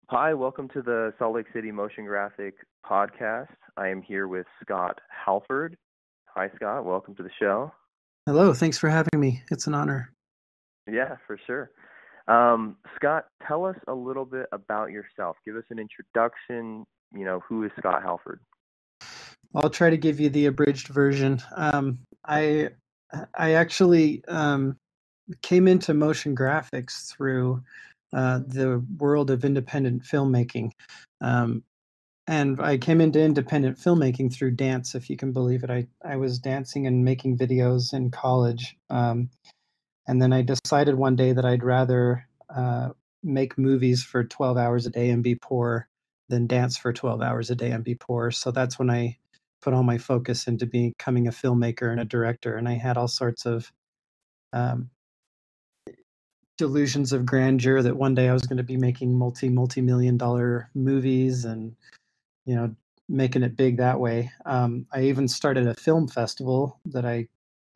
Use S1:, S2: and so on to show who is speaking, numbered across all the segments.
S1: Hi, welcome to the Salt Lake City Motion Graphic Podcast. I am here with Scott Halford. Hi, Scott. Welcome to the show.
S2: Hello, thanks for having me. It's an honor.
S1: Yeah, for sure. Scott, tell us a little bit about yourself. Give us an introduction. Who is Scott Halford?
S2: I'll try to give you the abridged version. I actually came into motion graphics through the world of independent filmmaking. Um, and I came into independent filmmaking through dance, if you can believe it. I was dancing and making videos in college. And then I decided one day that I'd rather make movies for 12 hours a day and be poor than dance for 12 hours a day and be poor. So that's when I put all my focus into becoming a filmmaker and a director. And I had all sorts of um, delusions of grandeur that one day I was going to be making multi-million dollar movies and, you know, making it big that way. I even started a film festival that I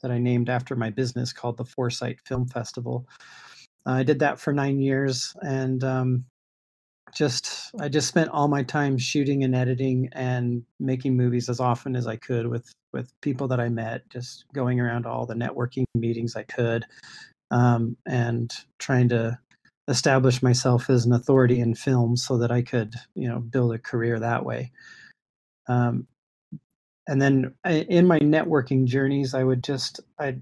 S2: named after my business called the Foresight Film Festival. I did that for 9 years, and I just spent all my time shooting and editing and making movies as often as I could with people that I met, just going around to all the networking meetings I could, and trying to establish myself as an authority in film so that I could, build a career that way. Um, and then in my networking journeys, I'd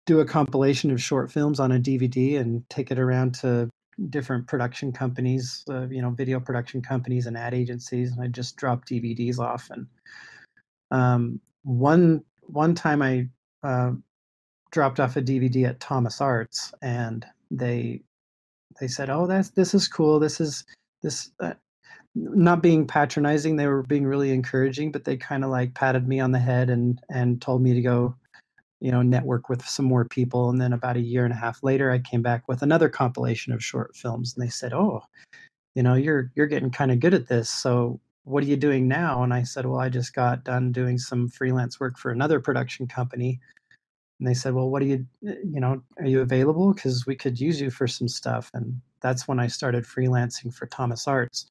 S2: do a compilation of short films on a DVD and take it around to different production companies, video production companies and ad agencies, and I just drop DVDs off. And one time I uh, dropped off a DVD at Thomas Arts, and they said, "Oh, this is cool. This." Not being patronizing, they were being really encouraging, but they kind of like patted me on the head and told me to go, network with some more people. And then about a year and a half later, I came back with another compilation of short films, and they said, "Oh, you're getting kind of good at this. So what are you doing now?" And I said, "Well, I just got done doing some freelance work for another production company." And they said, "Well, what do are you available? Because we could use you for some stuff." And that's when I started freelancing for Thomas Arts.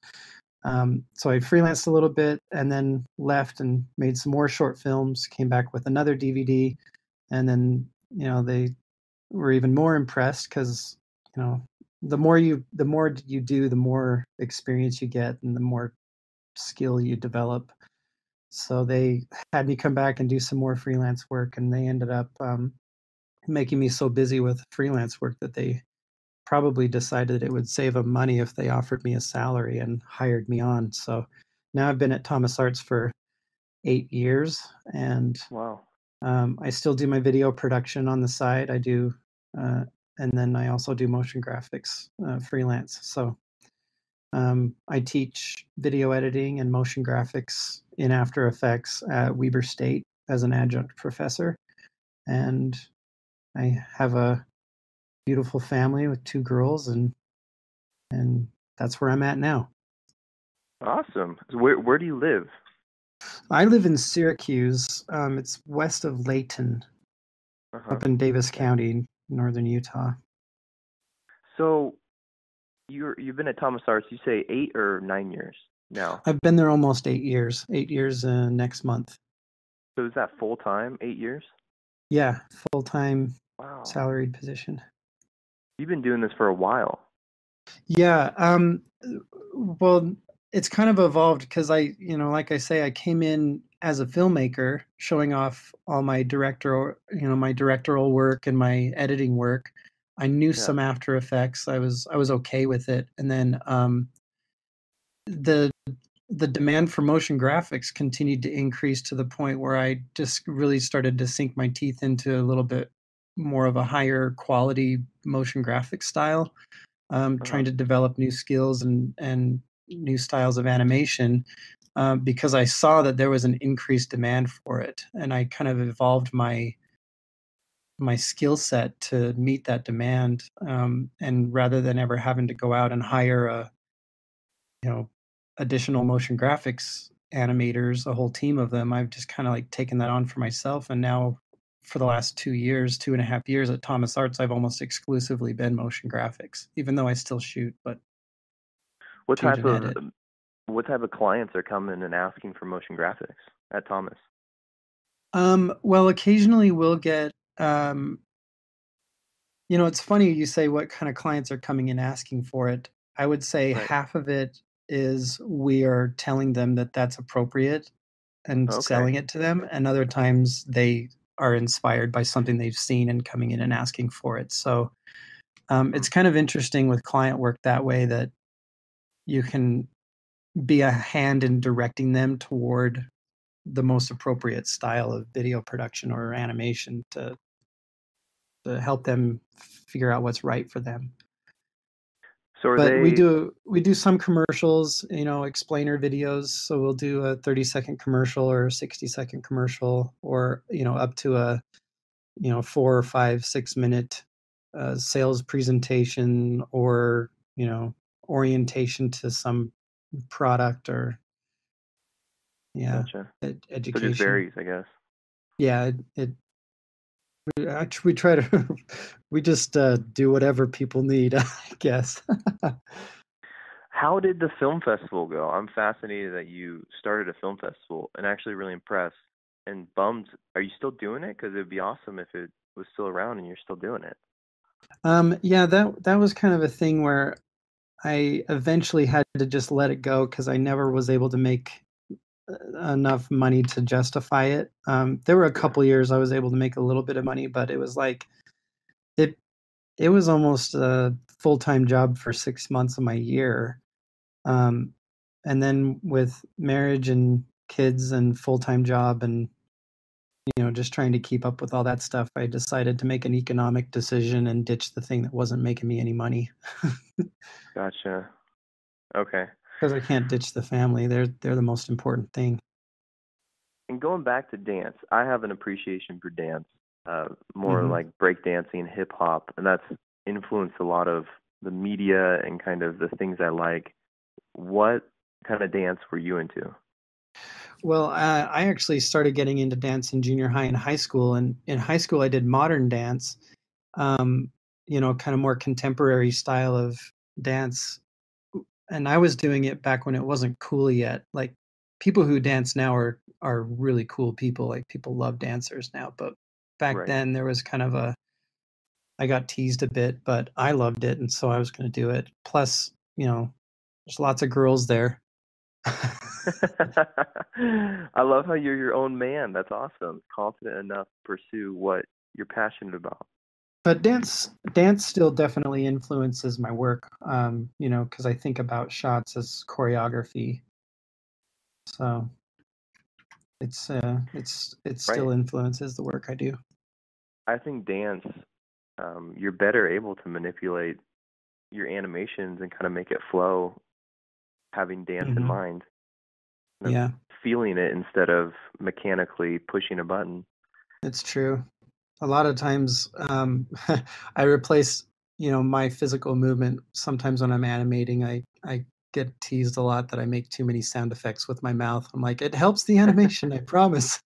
S2: So I freelanced a little bit and then left and made some more short films, came back with another DVD, and then, they were even more impressed because, you know, the more you do, the more experience you get and the more skill you develop. So they had me come back and do some more freelance work, and they ended up making me so busy with freelance work that they probably decided it would save them money if they offered me a salary and hired me on. So now I've been at Thomas Arts for 8 years, and
S1: Wow.
S2: I still do my video production on the side. Uh, and then I also do motion graphics freelance. So I teach video editing and motion graphics in After Effects at Weber State as an adjunct professor, and I have a beautiful family with two girls, and that's where I'm at now.
S1: Awesome. So where do you live?
S2: I live in Syracuse. It's west of Layton,
S1: Uh-huh.
S2: up in Davis
S1: Okay.
S2: County, northern Utah.
S1: So you've been at Thomas Arts, you say 8 or 9 years now.
S2: I've been there almost 8 years. 8 years next month.
S1: So is that full time, 8 years?
S2: Yeah, full time
S1: Wow.
S2: salaried position.
S1: You've been doing this for a while.
S2: Yeah. Well, it's kind of evolved because like I say, I came in as a filmmaker, showing off all my directorial work and my editing work. I knew
S1: Yeah.
S2: some After Effects. I was okay with it, and then the the demand for motion graphics continued to increase to the point where I just really started to sink my teeth into a little bit more of a higher quality motion graphic style,
S1: Uh-huh.
S2: trying to develop new skills and new styles of animation, because I saw that there was an increased demand for it, and I kind of evolved my skill set to meet that demand. And rather than ever having to go out and hire you know additional motion graphics animators, a whole team of them, I've just kind of like taken that on for myself. And now for the last 2 years, 2.5 years at Thomas Arts, I've almost exclusively been motion graphics, even though I still shoot. But
S1: What type
S2: fusion
S1: of
S2: edit.
S1: what type of clients are coming and asking for motion graphics at Thomas?
S2: Well, occasionally we'll get, it's funny you say what kind of clients are coming in asking for it. I would say
S1: Right.
S2: half of it is we are telling them that that's appropriate and
S1: Okay.
S2: selling it to them, and other times they are inspired by something they've seen and coming in and asking for it. So
S1: Hmm.
S2: it's kind of interesting with client work that way that you can be a hand in directing them toward the most appropriate style of video production or animation to help them figure out what's right for them.
S1: So are
S2: But we
S1: they
S2: do we do some commercials, explainer videos. So we'll do a 30-second commercial or a 60-second commercial, or up to a 4 or 5, 6 minute sales presentation, or orientation to some product, or yeah,
S1: gotcha? So it just
S2: education.
S1: varies, I guess.
S2: Yeah, actually we try to we just do whatever people need, I guess.
S1: How did the film festival go? I'm fascinated that you started a film festival and actually really impressed and bummed. Are you still doing it? Because it would be awesome if it was still around and you're still doing it.
S2: Yeah, that was kind of a thing where I eventually had to just let it go because I never was able to make enough money to justify it. There were a
S1: Yeah.
S2: couple years I was able to make a little bit of money, but it was like it it was almost a full-time job for 6 months of my year. Um, and then with marriage and kids and full-time job, and just trying to keep up with all that stuff, I decided to make an economic decision and ditch the thing that wasn't making me any money.
S1: Gotcha. Okay.
S2: Because I can't ditch the family. They're the most important thing.
S1: And going back to dance, I have an appreciation for dance, more
S2: Hmm.
S1: like break dancing, hip hop, and that's influenced a lot of the media and kind of the things I like. What kind of dance were you into?
S2: Well, I actually started getting into dance in junior high and high school. And in high school, I did modern dance, um, kind of more contemporary style of dance. And I was doing it back when it wasn't cool yet. Like, people who dance now are really cool people. Like, people love dancers now. But back
S1: Right.
S2: then, there was kind of I got teased a bit, but I loved it, and so I was going to do it. Plus, there's lots of girls there.
S1: I love how you're your own man. That's awesome. Confident enough to pursue what you're passionate about.
S2: But dance still definitely influences my work, because I think about shots as choreography. So it
S1: Right.
S2: still influences the work I do.
S1: I think dance, you're better able to manipulate your animations and kind of make it flow, having dance in
S2: Hmm.
S1: mind, kind of
S2: Yeah,
S1: feeling it instead of mechanically pushing a button.
S2: it's true. A lot of times, I replace, my physical movement. Sometimes when I'm animating, I get teased a lot that I make too many sound effects with my mouth. I'm like, it helps the animation, I promise.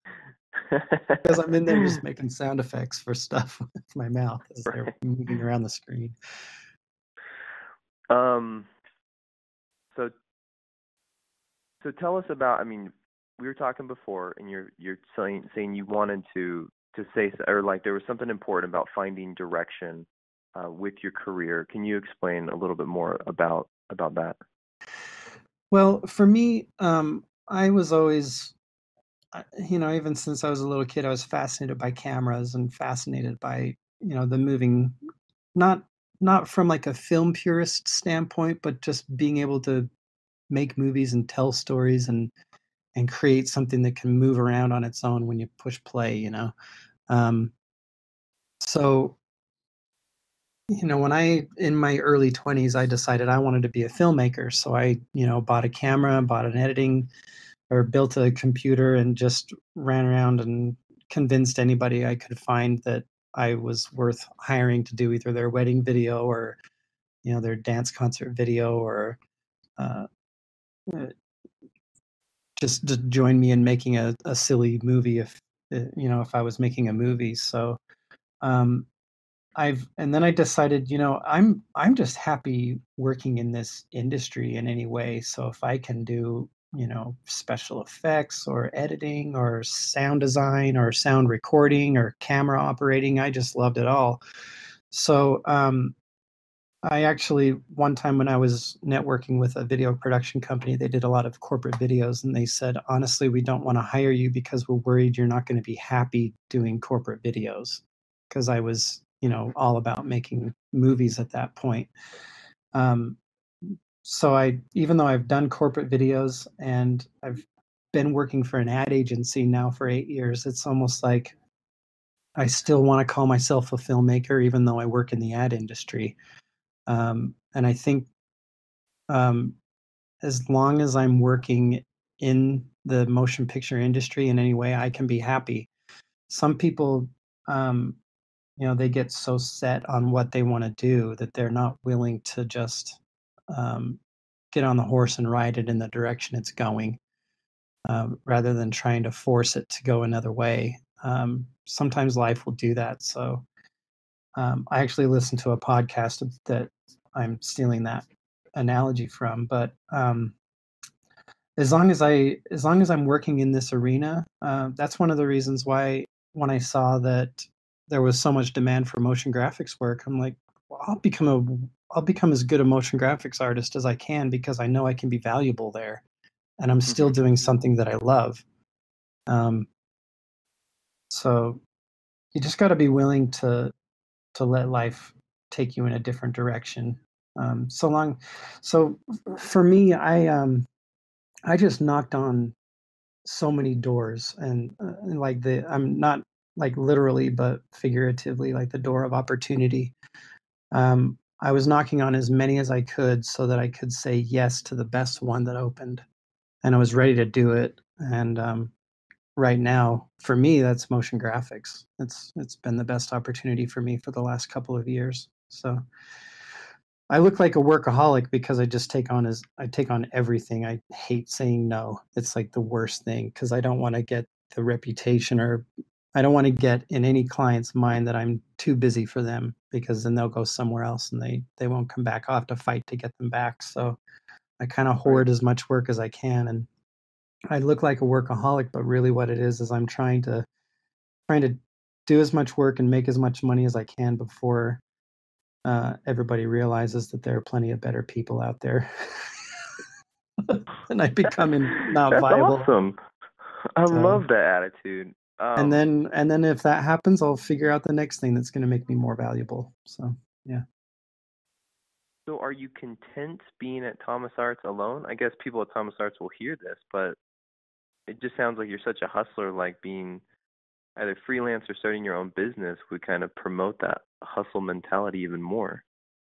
S2: Because I'm in there just making sound effects for stuff with my mouth as they're
S1: Right.
S2: moving around the screen.
S1: Um, so so tell us about, I mean, we were talking before and you're saying you wanted to say or like there was something important about finding direction with your career. Can you explain a little bit more about that?
S2: Well, for me, I was always, even since I was a little kid, I was fascinated by cameras and fascinated by, the moving, not not from like a film purist standpoint, but just being able to make movies and tell stories and create something that can move around on its own when you push play. Um, so when I in my early 20s, I decided I wanted to be a filmmaker. So I, bought a camera, bought an editing, or built a computer, and just ran around and convinced anybody I could find that I was worth hiring to do either their wedding video, or their dance concert video, or uh, uh, just to join me in making a silly movie if if I was making a movie. So um, and then I decided, I'm just happy working in this industry in any way. So if I can do, special effects or editing or sound design or sound recording or camera operating, I just loved it all. So I actually, one time when I was networking with a video production company, they did a lot of corporate videos, and they said, honestly, we don't want to hire you because we're worried you're not going to be happy doing corporate videos. Because I was, all about making movies at that point. Um, so even though I've done corporate videos and I've been working for an ad agency now for 8 years, it's almost like I still want to call myself a filmmaker, even though I work in the ad industry. And I think um, as long as I'm working in the motion picture industry in any way, I can be happy. Some people, um, they get so set on what they want to do that they're not willing to just um, get on the horse and ride it in the direction it's going, rather than trying to force it to go another way. Sometimes life will do that. So I actually listened to a podcast that I'm stealing that analogy from, but as long as I'm working in this arena, that's one of the reasons why when I saw that there was so much demand for motion graphics work, I'm like, well, I'll become as good a motion graphics artist as I can because I know I can be valuable there, and I'm still
S1: Hmm.
S2: doing something that I love. Um, so you just got to be willing to let life take you in a different direction. So long. So for me, I just knocked on so many doors, and like I'm not like literally but figuratively, like the door of opportunity. I was knocking on as many as I could so that I could say yes to the best one that opened, and I was ready to do it. And right now for me, that's motion graphics. It's been the best opportunity for me for the last couple of years. So I look like a workaholic because I take on everything. I hate saying no. It's like the worst thing because I don't want to get the reputation, or I don't want to get in any client's mind that I'm too busy for them, because then they'll go somewhere else and they won't come back. I'll have to fight to get them back. So I kind of
S1: Right.
S2: hoard as much work as I can, and I look like a workaholic, but really what it is I'm trying to do as much work and make as much money as I can before everybody realizes that there are plenty of better people out there, and I become not
S1: That's
S2: viable.
S1: awesome. I
S2: So,
S1: love that attitude.
S2: and then if that happens, I'll figure out the next thing that's going to make me more valuable. So, yeah.
S1: So are you content being at Thomas Arts alone? I guess people at Thomas Arts will hear this, but it just sounds like you're such a hustler, like being either freelance or starting your own business would kind of promote that hustle mentality even more.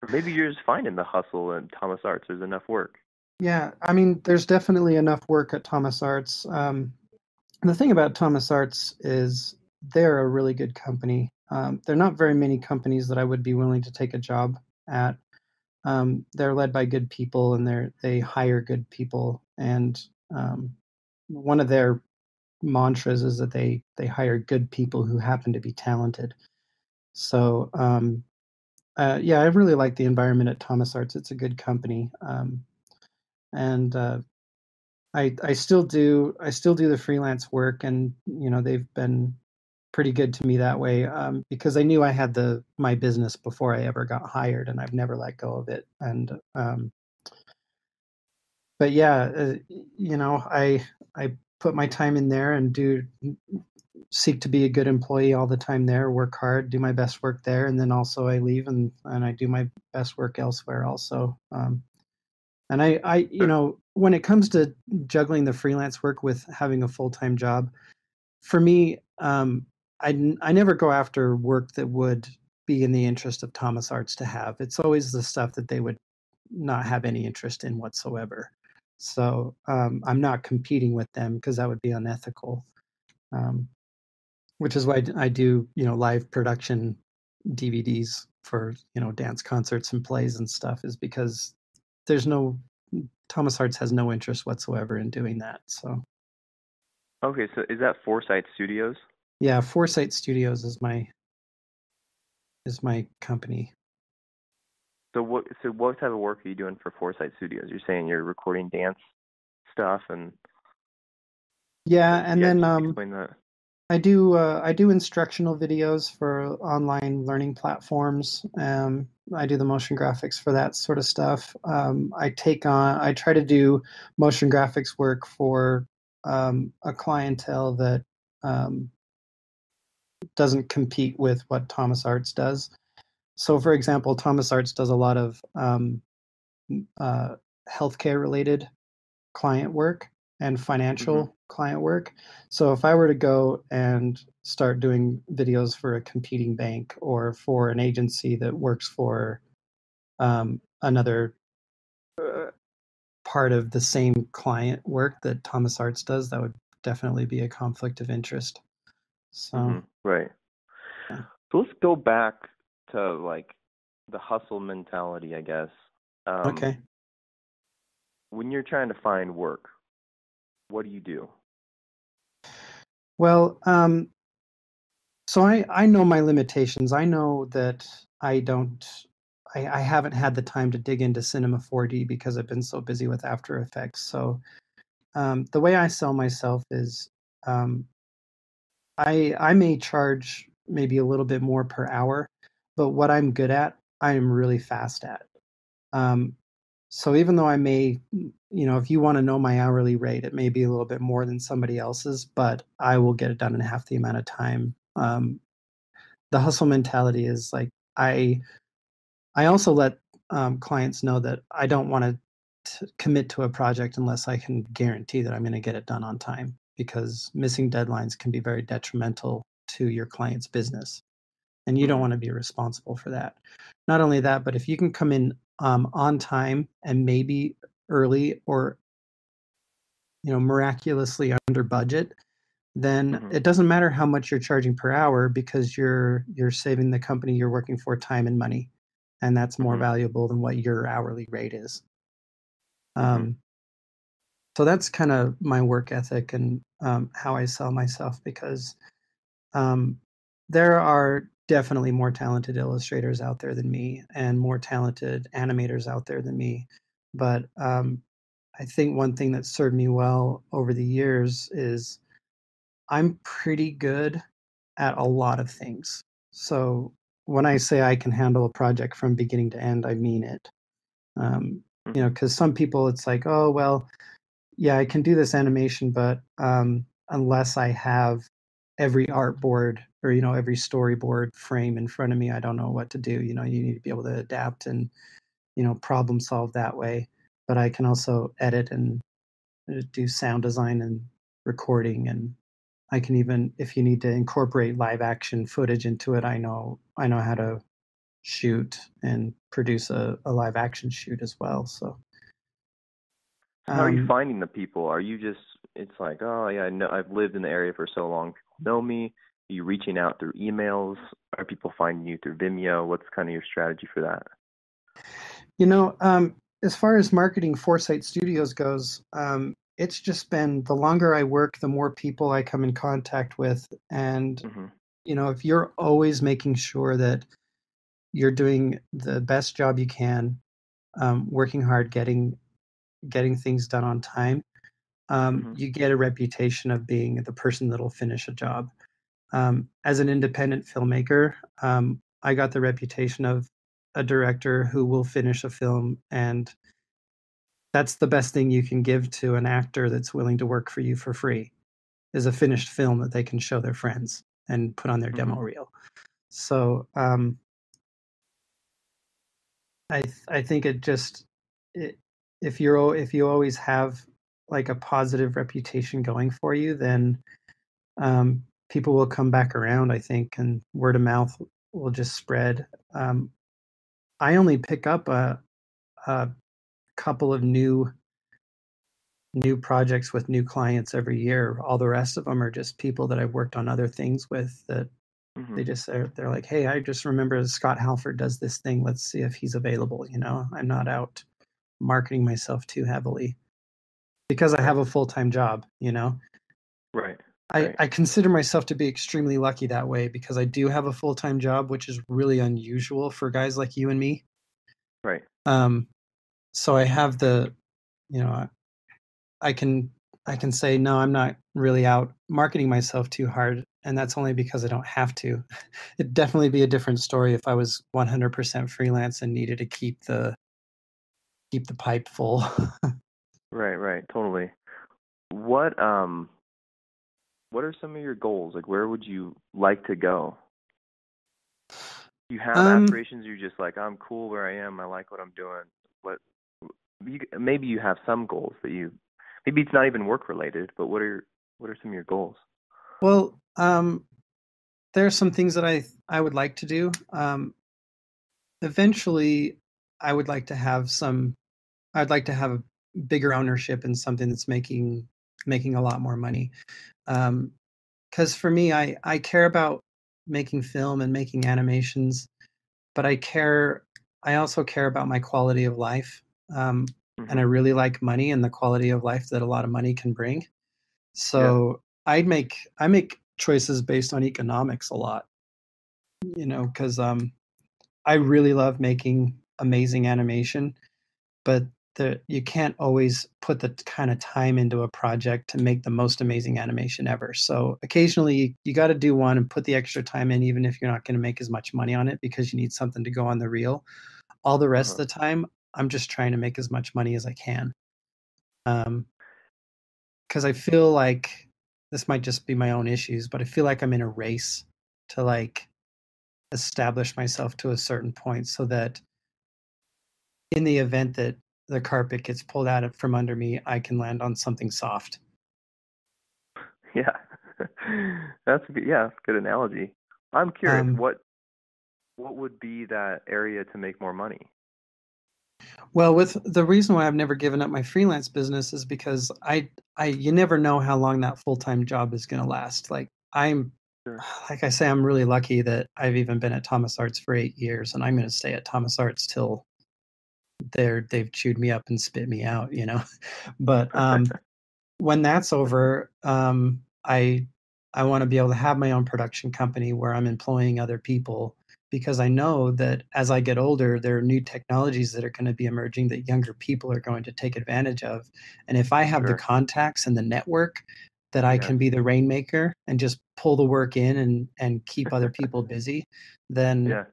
S1: Or maybe you're just finding the hustle at Thomas Arts. There's enough work.
S2: Yeah, I mean, there's definitely enough work at Thomas Arts. The thing about Thomas Arts is they're a really good company. There are not very many companies that I would be willing to take a job at. They're led by good people, and they hire good people. And one of their mantras is that they hire good people who happen to be talented. So yeah, I really like the environment at Thomas Arts. It's a good company, and I still do the freelance work, and they've been pretty good to me that way, because I knew I had my business before I ever got hired, and I've never let go of it. And but yeah, I put my time in there and do seek to be a good employee all the time there, work hard, do my best work there, and then also I leave and I do my best work elsewhere also. And when it comes to juggling the freelance work with having a full-time job, for me, I never go after work that would be in the interest of Thomas Arts to have. It's always the stuff that they would not have any interest in whatsoever. So I'm not competing with them because that would be unethical. Um, which is why I do, live production DVDs for, dance concerts and plays and stuff, is because there's no Thomas Arts has no interest whatsoever in doing that. So
S1: Okay, so is that Foresight Studios?
S2: yeah, Foresight Studios is my company.
S1: So what type of work are you doing for Foresight Studios? You're saying you're recording dance stuff, and
S2: Yeah, and
S1: yeah,
S2: then
S1: just explain that.
S2: I do instructional videos for online learning platforms. I do the motion graphics for that sort of stuff. I try to do motion graphics work for a clientele that um, doesn't compete with what Thomas Arts does. So, for example, Thomas Arts does a lot of uh, healthcare related client work and
S1: Mhm.
S2: financial client work. So if I were to go and start doing videos for a competing bank or for an agency that works for another part of the same client work that Thomas Arts does, that would definitely be a conflict of interest. So,
S1: Mhm. Right.
S2: yeah.
S1: So let's go back to like the hustle mentality, I guess. Um,
S2: Okay.
S1: when you're trying to find work, what do you do?
S2: Well, so I know my limitations. I know that I don't I haven't had the time to dig into Cinema 4D because I've been so busy with After Effects. So the way I sell myself is um, I may charge maybe a little bit more per hour, but what I'm good at, I am really fast at. Um, so even though I may, if you want to know my hourly rate, it may be a little bit more than somebody else's, but I will get it done in half the amount of time. The hustle mentality is like I I also let clients know that I don't want to commit to a project unless I can guarantee that I'm going to get it done on time because missing deadlines can be very detrimental to your client's business, and you don't
S1: Mhm.
S2: want to be responsible for that. Not only that, but if you can come in on time and maybe early or miraculously under budget, then
S1: Mhm.
S2: it doesn't matter how much you're charging per hour because you're saving the company you're working for time and money, and that's more
S1: Mhm.
S2: valuable than what your hourly rate is.
S1: Mhm.
S2: Um, so that's kind of my work ethic and how I sell myself because um, there are definitely more talented illustrators out there than me and more talented animators out there than me. But I think one thing that served me well over the years is I'm pretty good at a lot of things. So when I say I can handle a project from beginning to end, I mean it.
S1: Mhm.
S2: Because some people it's like, oh, well, yeah, I can do this animation, but unless I have every artboard or every storyboard frame in front of me, I don't know what to do. You need to be able to adapt and problem solve that way. But I can also edit and do sound design and recording, and I can even, if you need to incorporate live action footage into it, I know how to shoot and produce a live action shoot as well. So
S1: So how are you
S2: um,
S1: finding the people? Are you just it's like, oh yeah, I know I've lived in the area for so long, people know me. Are you reaching out through emails? Are people finding you through Vimeo? What's kind of your strategy for that?
S2: You know, as far as marketing Foresight Studios goes, it's just been the longer I work, the more people I come in contact with. And,
S1: Mhm.
S2: if you're always making sure that you're doing the best job you can, working hard, getting things done on time,
S1: Mhm.
S2: you get a reputation of being the person that'll finish a job. As an independent filmmaker, I got the reputation of a director who will finish a film, and that's the best thing you can give to an actor that's willing to work for you for free is a finished film that they can show their friends and put on their demo
S1: Mhm.
S2: reel. So I think it, if you always have like a positive reputation going for you, then people will come back around. I think, and word of mouth will just spread. Um, I only pick up a couple of new projects with new clients every year. All the rest of them are just people that I've worked on other things with that
S1: Mhm.
S2: they're like, hey, I just remember Scott Halford does this thing. Let's see if he's available. I'm not out marketing myself too heavily because I have
S1: Right.
S2: a full time job.
S1: Right. Right.
S2: I consider myself to be extremely lucky that way because I do have a full-time job, which is really unusual for guys like you and me.
S1: Right.
S2: Um, so I have the, you know, I can I can say no, I'm not really out marketing myself too hard, and that's only because I don't have to. It'd definitely be a different story if I was 100% freelance and needed to keep the pipe full.
S1: Right. Right. Totally. What um what are some of your goals? Like where would you like to go? You have
S2: um,
S1: aspirations, you're just like, I'm cool where I am, I like what I'm doing. What maybe you have some goals that you maybe it's not even work related, but what are some of your goals?
S2: well, there are some things that I would like to do. Eventually, I would like to have some. I'd like to have a bigger ownership in something that's making a lot more money. Because for me, I care about making film and making animations, but I also care about my quality of life. Um, and I
S1: Mhm.
S2: really like money and the quality of life that a lot of money can bring.
S1: Yeah.
S2: So I make choices based on economics a lot, because I really love making amazing animation, but you can't always put the kind of time into a project to make the most amazing animation ever. So occasionally you got to do one and put the extra time in, even if you're not going to make as much money on it because you need something to go on the reel. All the rest
S1: Uh-huh.
S2: of the time, I'm just trying to make as much money as I can. Um, because I feel like this might just be my own issues, but I feel like I'm in a race to like establish myself to a certain point so that in the event that the carpet gets pulled out from under me, I can land on something soft.
S1: Yeah. That's a good, yeah, that's a good analogy. I'm curious,
S2: Um,
S1: what would be that area to make more money?
S2: well, with the reason why I've never given up my freelance business is because you never know how long that full time job is going to last.
S1: Sure.
S2: Like I say, I'm really lucky that I've even been at Thomas Arts for 8 years, and I'm going to stay at Thomas Arts till they've chewed me up and spit me out. But when that's over, I want to be able to have my own production company where I'm employing other people because I know that as I get older, there are new technologies that are going to be emerging that younger people are going to take advantage of. And if I have the
S1: Sure.
S2: contacts and the network that I
S1: Yes.
S2: can be the rainmaker and just pull the work in and keep other people busy, then
S1: Yeah.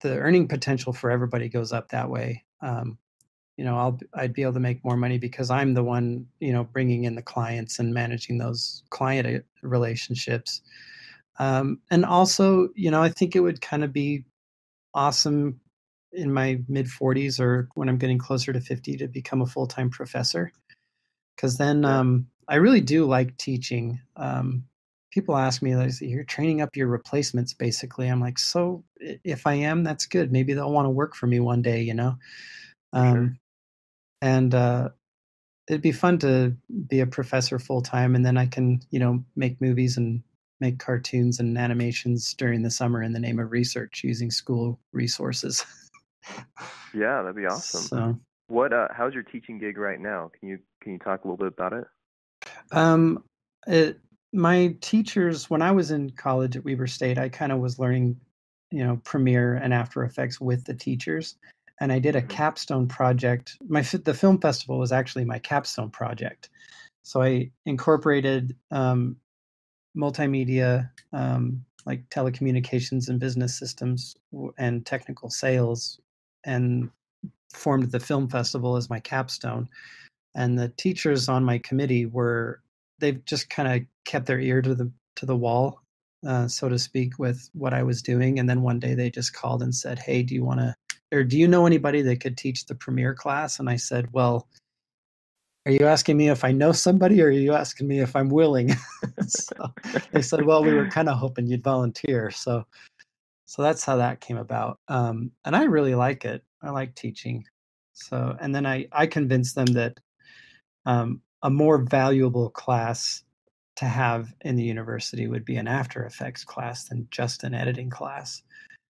S2: the earning potential for everybody goes up that way. I'd be able to make more money because I'm the one, bringing in the clients and managing those client relationships. And also, I think it would kind of be awesome in my mid 40s or when I'm getting closer to 50 to become a full-time professor. Because then
S1: Yeah.
S2: I really do like teaching. People ask me, like, you're training up your replacements, basically. I'm like, so if I am, that's good. Maybe they'll want to work for me one day.
S1: For sure.
S2: Um, and it'd be fun to be a professor full time, and then I can, make movies and make cartoons and animations during the summer in the name of research using school resources.
S1: Yeah, that'd be awesome.
S2: So,
S1: How's your teaching gig right now? Can you talk a little bit about it?
S2: um, it, my teachers, when I was in college at Weber State, I kind of was learning, Premiere and After Effects with the teachers. And I did a
S1: Mhm.
S2: capstone project. The film festival was actually my capstone project. So I incorporated multimedia, like telecommunications and business systems and technical sales, and formed the film festival as my capstone. And the teachers on my committee they've just kind of kept their ear to the wall, so to speak, with what I was doing. And then one day they just called and said, "Hey, do you know anybody that could teach the premiere class?" And I said, "Well, are you asking me if I know somebody, or are you asking me if I'm willing?" So they said, "Well, we were kind of hoping you'd volunteer." So that's how that came about. And I really like it. I like teaching. So, and then I convinced them that a more valuable class to have in the university would be an After Effects class than just an editing class.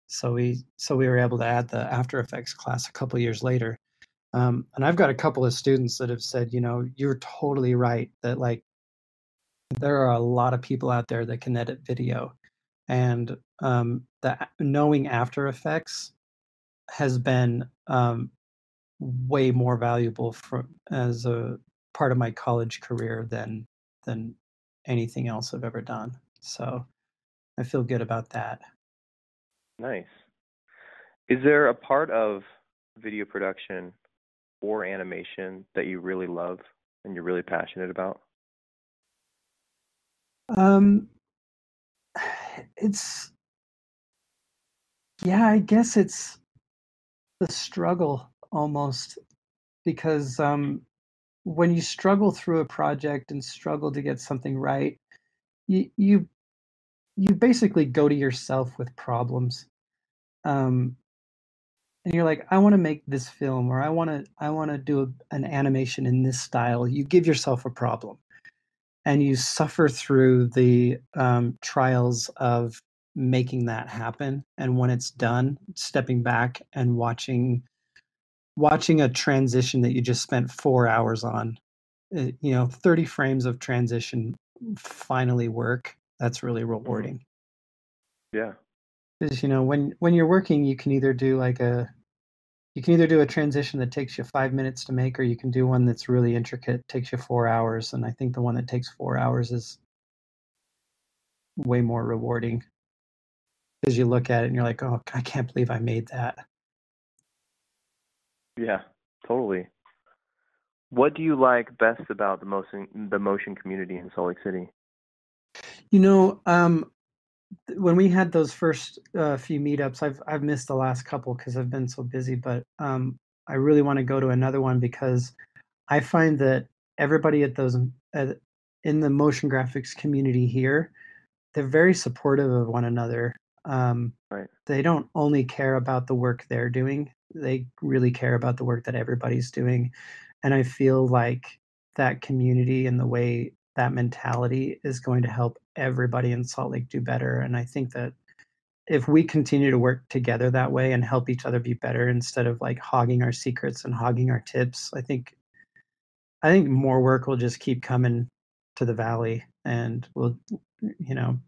S2: So we were able to add the After Effects class a couple years later. And I've got a couple of students that have said, you're totally right that like There are a lot of people out there that can edit video, and the knowing After Effects has been way more valuable for as a part of my college career than anything else I've ever done. So I feel good about that.
S1: Nice. Is there a part of video production or animation that you really love and you're really passionate about?
S2: Um, it's yeah, I guess it's the struggle almost because when you struggle through a project and struggle to get something right, you you you basically go to yourself with problems. Um, and you're like, I want to make this film, or I want to do an animation in this style. You give yourself a problem, and you suffer through the trials of making that happen. And when it's done, stepping back and watching a transition that you just spent 4 hours on, 30 frames of transition finally work. That's really
S1: Hmm.
S2: rewarding.
S1: Yeah.
S2: Because when you're working, you can either do a transition that takes you 5 minutes to make, or you can do one that's really intricate, takes you 4 hours. And I think the one that takes 4 hours is way more rewarding because you look at it and you're like, oh, I can't believe I made that.
S1: Yeah. Totally. What do you like best about the motion community in Salt Lake City?
S2: You know, when we had those first few meetups, I've missed the last couple because I've been so busy, but I really want to go to another one because I find that everybody uh, in the motion graphics community here, they're very supportive of one another. Um,
S1: Right.
S2: they don't only care about the work they're doing, they really care about the work that everybody's doing. And I feel like that community and the way that mentality is going to help everybody in Salt Lake do better. And I think that if we continue to work together that way and help each other be better instead of like hogging our secrets and hogging our tips, I think more work will just keep coming to the valley, and we'll, you know,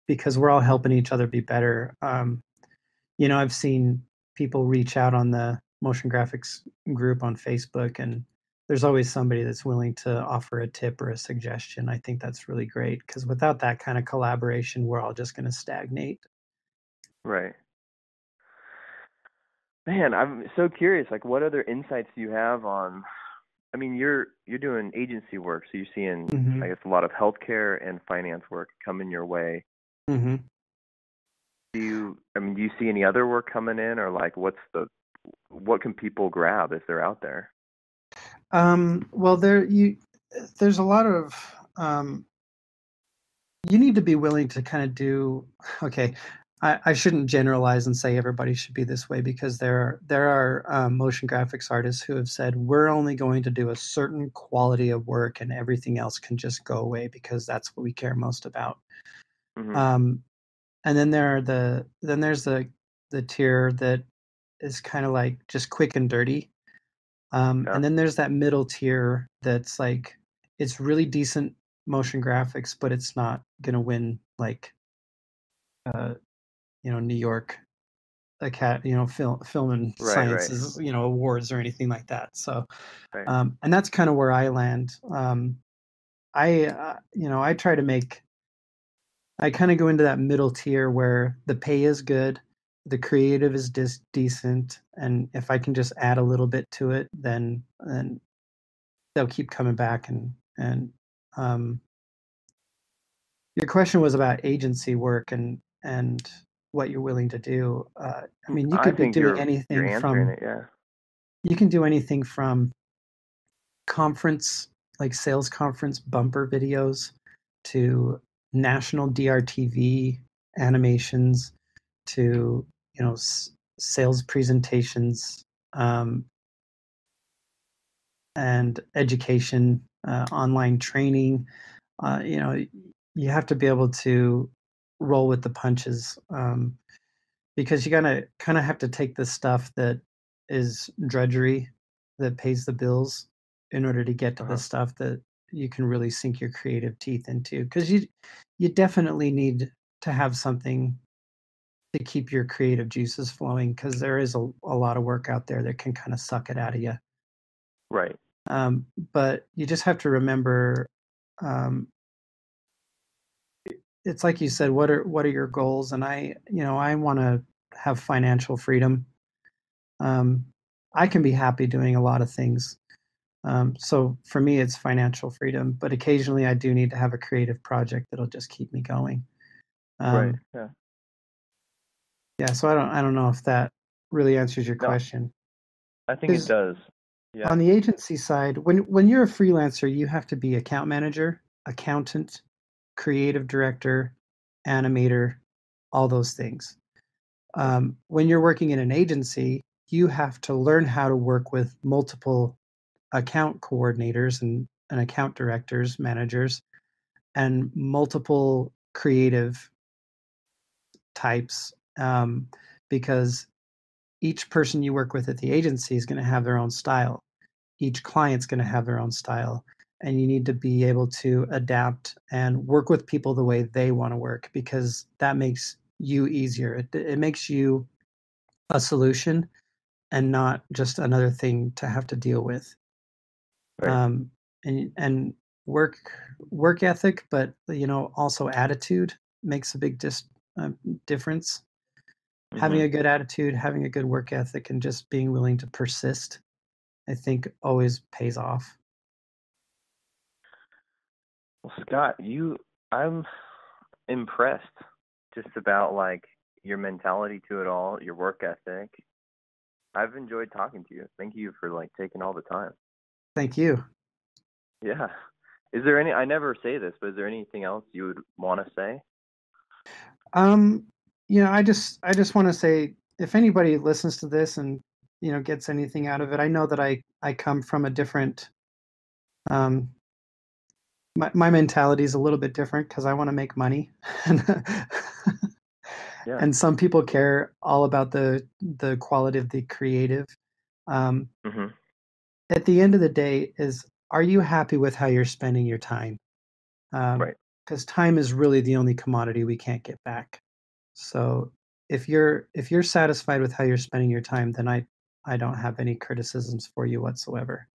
S2: because we're all helping each other be better. I've seen people reach out on the motion graphics group on Facebook, and there's always somebody that's willing to offer a tip or a suggestion. I think that's really great because without that kind of collaboration, we're all just going to stagnate.
S1: Right. Man, I'm so curious. Like, what other insights do you have on? I mean, you're doing agency work, so you're seeing, I
S2: Hmm.
S1: guess, a lot of healthcare and finance work coming your way.
S2: Hmm.
S1: I mean, do you see any other work coming in, or like, what can people grab if they're out there?
S2: Well, there's a lot of um, you need to be willing to kind of do. Okay, I shouldn't generalize and say everybody should be this way because there are motion graphics artists who have said we're only going to do a certain quality of work and everything else can just go away because that's what we care most about.
S1: Mhm.
S2: Um, and then there's the tier that is kind of like just quick and dirty.
S1: Yeah.
S2: And then there's that middle tier that's like it's really decent motion graphics, but it's not gonna win like uh, New York film and
S1: Right. Right.
S2: sciences awards or anything like that. So
S1: Right.
S2: and that's kind of where I land. I try to make I kind of go into that middle tier where the pay is good, the creative is decent, and if I can just add a little bit to it, then they'll keep coming back. And um, your question was about agency work and what you're willing to do. I mean, you
S1: I
S2: could be
S1: think
S2: doing
S1: you're
S2: anything
S1: answering
S2: from
S1: it. Yeah.
S2: you can do anything from conference like sales conference bumper videos to national DRTV animations to sales presentations, um, and education, online training. uh, you know you have to be able to roll with the punches, because you gotta kind of have to take the stuff that is drudgery that pays the bills in order to get to
S1: Uh
S2: the
S1: huh.
S2: stuff that you can really sink your creative teeth into, because you definitely need to have something to keep your creative juices flowing, because there is a lot of work out there that can kind of suck it out of you.
S1: Right.
S2: But you just have to remember, um, it's like you said, what are your goals? And I want to have financial freedom. Um, I can be happy doing a lot of things. So for me, it's financial freedom, but occasionally I do need to have a creative project that'll just keep me going.
S1: Right.
S2: Um,
S1: Yeah.
S2: yeah, so I don't know if that really answers your
S1: No,
S2: question.
S1: I think it
S2: Because
S1: does. Yeah.
S2: on the agency side, when you're a freelancer, you have to be account manager, accountant, creative director, animator, all those things.
S1: Right.
S2: When you're working in an agency, you have to learn how to work with multiple account coordinators and account directors, managers, and multiple creative types, because each person you work with at the agency is going to have their own style. Each client's going to have their own style. And you need to be able to adapt and work with people the way they want to work, because that makes you easier. It makes you a solution and not just another thing to have to deal with.
S1: Right.
S2: Um, and work work ethic, but also attitude makes a big difference. Having
S1: Mhm.
S2: a good attitude, having a good work ethic, and just being willing to persist, I think always pays off.
S1: Well, Scott, I'm impressed just about like your mentality to it all, your work ethic. I've enjoyed talking to you. Thank you for like taking all the time.
S2: Thank you.
S1: Yeah. Is there any, I never say this, but is there anything else you would want to say?
S2: Um, I just want to say, if anybody listens to this and gets anything out of it, I know that I come from a different, um, my mentality is a little bit different because I want to make money. and
S1: Yeah.
S2: and some people care all about the quality of the creative. Um,
S1: Mhm.
S2: at the end of the day, is, are you happy with how you're spending your time?
S1: Right.
S2: Because time is really the only commodity we can't get back. So if you're satisfied with how you're spending your time, then I don't have any criticisms for you whatsoever.